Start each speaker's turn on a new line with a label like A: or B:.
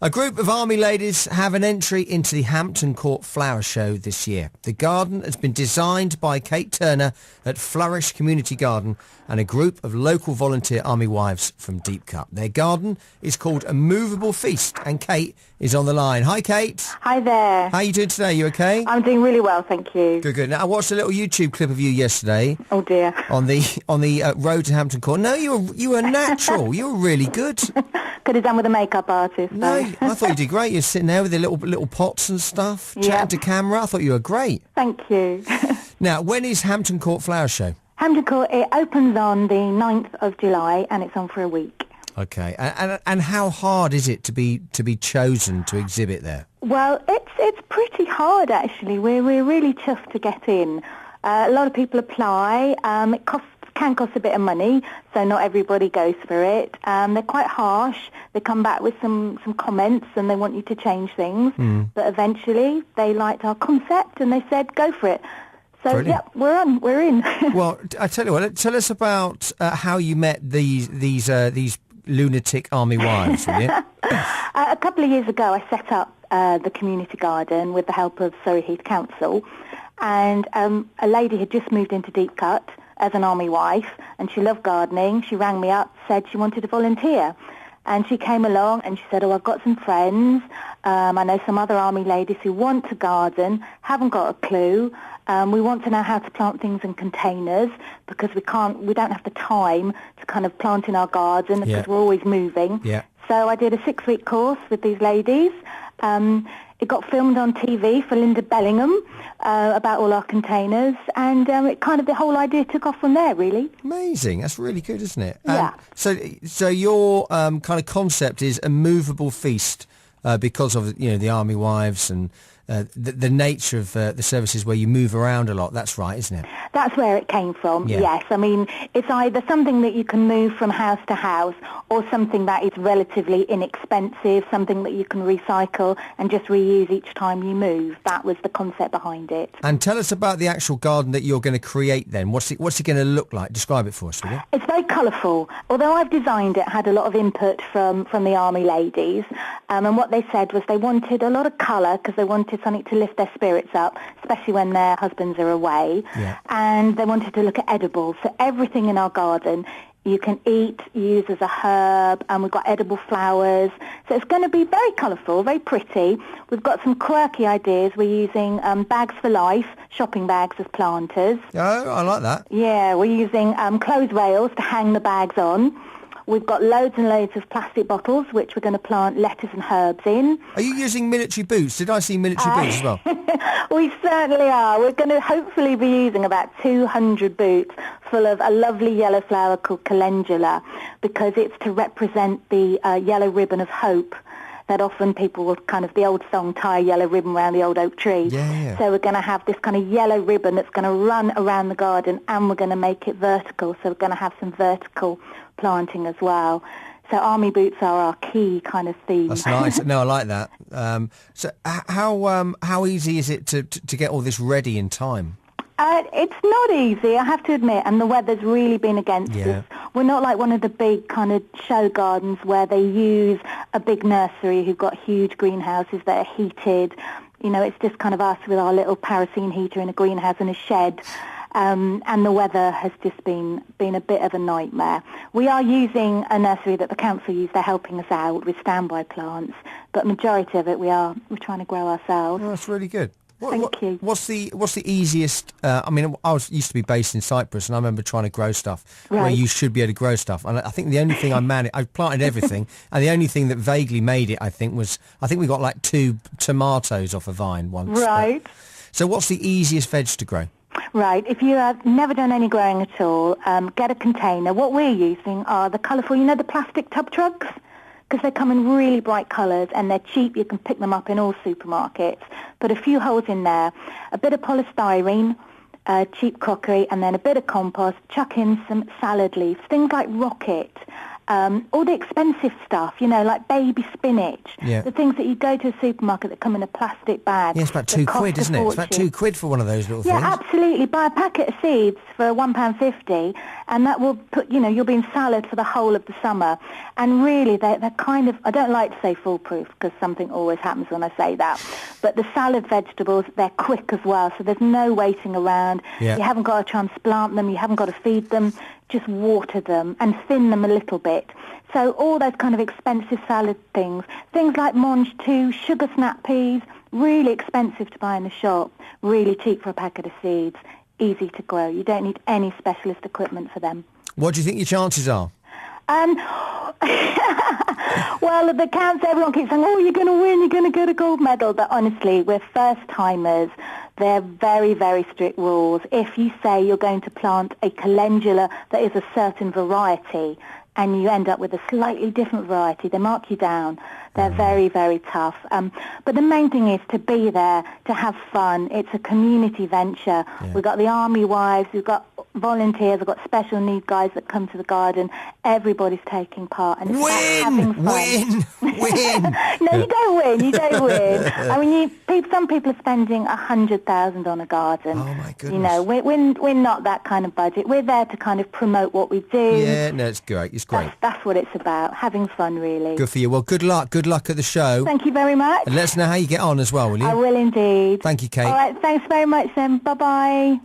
A: A group of Army ladies have an entry into the Hampton Court Flower Show this year. The garden has been designed by Kate Turner at Flourish Community Garden and a group of local volunteer Army wives from Deep Cut. Their garden is called A Movable Feast, and Kate is on the line. Hi, Kate.
B: Hi there.
A: How are you doing today? You okay?
B: I'm doing really well, thank you.
A: Good, good. Now, I watched a little YouTube clip of you yesterday.
B: Oh dear.
A: On the road to Hampton Court. No, you were natural. You were really good.
B: Could have done with a makeup artist.
A: No,
B: So.
A: I thought you did great. You're sitting there with your little pots and stuff, chatting to camera. I thought you were great.
B: Thank you.
A: Now, when is Hampton Court Flower Show?
B: Hampton Court, it opens on the 9th of July and it's on for a week.
A: Okay, and how hard is it to be chosen to exhibit there?
B: Well, it's pretty hard actually. We're really chuffed to get in. A lot of people apply. It can cost a bit of money, so not everybody goes for it. They're quite harsh. They come back with some comments and they want you to change things. But eventually they liked our concept and they said, go for it. So,
A: Brilliant.
B: yeah, we're in.
A: Well, I tell you what, tell us about how you met these lunatic Army wives, will you?
B: A couple of years ago, I set up the community garden with the help of Surrey Heath Council, and a lady had just moved into Deep Cut as an Army wife, and she loved gardening. She rang me up, said she wanted to volunteer. And she came along and she said, I've got some friends. I know some other Army ladies who want to garden, haven't got a clue. We want to know how to plant things in containers because we don't have the time to kind of plant in our garden because we're always moving.
A: Yeah. So
B: I did a 6-week course with these ladies. It got filmed on TV for Linda Bellingham about all our containers, and the whole idea took off from there, really.
A: Amazing. That's really good, isn't it?
B: Yeah.
A: So your kind of concept is a movable feast because of the Army wives and the nature of the services where you move around a lot. That's right, isn't it?
B: That's where it came from,
A: Yeah.
B: yes. I mean, it's either something that you can move from house to house or something that is relatively inexpensive, something that you can recycle and just reuse each time you move. That was the concept behind it.
A: And tell us about the actual garden that you're going to create then. What's it going to look like? Describe it for us, will you?
B: It's very colourful. Although I've designed it, had a lot of input from the Army ladies, and what they said was they wanted a lot of colour because they wanted something to lift their spirits up, especially when their husbands are away.
A: Yeah.
B: And they wanted to look at edibles. So everything in our garden you can eat, use as a herb, and we've got edible flowers. So it's going to be very colourful, very pretty. We've got some quirky ideas. We're using bags for life, shopping bags as planters.
A: Oh, I like that.
B: Yeah, we're using clothes rails to hang the bags on. We've got loads and loads of plastic bottles, which we're going to plant lettuce and herbs in.
A: Are you using military boots? Did I see military boots as well?
B: We certainly are. We're going to hopefully be using about 200 boots full of a lovely yellow flower called calendula, because it's to represent the yellow ribbon of hope that often people will kind of, the old song, tie a yellow ribbon around the old oak tree.
A: Yeah.
B: So we're going to have this kind of yellow ribbon that's going to run around the garden, and we're going to make it vertical. So we're going to have some vertical planting as well. So army boots are our key kind of theme.
A: That's nice. No, I like that. So how easy is it to get all this ready in time?
B: It's not easy, I have to admit, and the weather's really been against us. We're not like one of the big kind of show gardens where they use a big nursery who've got huge greenhouses that are heated. You know, it's just kind of us with our little kerosene heater in a greenhouse and a shed. And the weather has just been a bit of a nightmare. We are using a nursery that the council use. They're helping us out with standby plants, but majority of it we're trying to grow ourselves.
A: Oh, that's really good.
B: Thank you.
A: What's the easiest? I mean, used to be based in Cyprus, and I remember trying to grow stuff where you should be able to grow stuff. And I think the only thing I planted everything, and the only thing that vaguely made it, I think we got like 2 tomatoes off a vine once.
B: Right.
A: So what's the easiest veg to grow?
B: Right. If you have never done any growing at all, get a container. What we're using are the colourful, the plastic tub trucks, because they come in really bright colours and they're cheap. You can pick them up in all supermarkets. Put a few holes in there, a bit of polystyrene, cheap crockery, and then a bit of compost. Chuck in some salad leaves, things like rocket, all the expensive stuff, you know, like baby spinach,
A: Yeah.
B: the things that you go to a supermarket that come in a plastic bag.
A: Yeah, it's about
B: that
A: £2,
B: cost a
A: isn't it? It's about
B: fortune.
A: £2 for one of those little
B: Yeah,
A: things.
B: absolutely. Buy a packet of seeds for £1.50, and that will put, you know, you'll be in salad for the whole of the summer. And really, they're kind of, I don't like to say foolproof because something always happens when I say that, but the salad vegetables, they're quick as well, so there's no waiting around.
A: Yeah.
B: You haven't got to transplant them, you haven't got to feed them, just water them and thin them a little bit. So all those kind of expensive salad things like mange too, sugar snap peas, really expensive to buy in the shop, really cheap for a packet of seeds, easy to grow. You don't need any specialist equipment for them.
A: What do you think your chances are?
B: Well, the counts, everyone keeps saying, oh, you're going to win, you're going to get a gold medal. But honestly, we're first-timers. They're very, very strict rules. If you say you're going to plant a calendula that is a certain variety and you end up with a slightly different variety, they mark you down. They're very, very tough. But the main thing is to be there, to have fun. It's a community venture.
A: Yeah.
B: We've got the army wives, we've got volunteers, we've got special need guys that come to the garden. Everybody's taking part. And it's about having fun.
A: Win!
B: No, you don't win. You don't win. I mean, some people are spending $100,000 on a garden.
A: Oh, my goodness.
B: You know, we're not that kind of budget. We're there to kind of promote what we do.
A: Yeah, no, it's great. It's great.
B: That's what it's about, having fun, really.
A: Good for you. Well, good luck. Good luck at the show.
B: Thank you very much.
A: And let us know how you get on as well, will you?
B: I will indeed.
A: Thank you, Kate.
B: All right, thanks very much then. Bye-bye.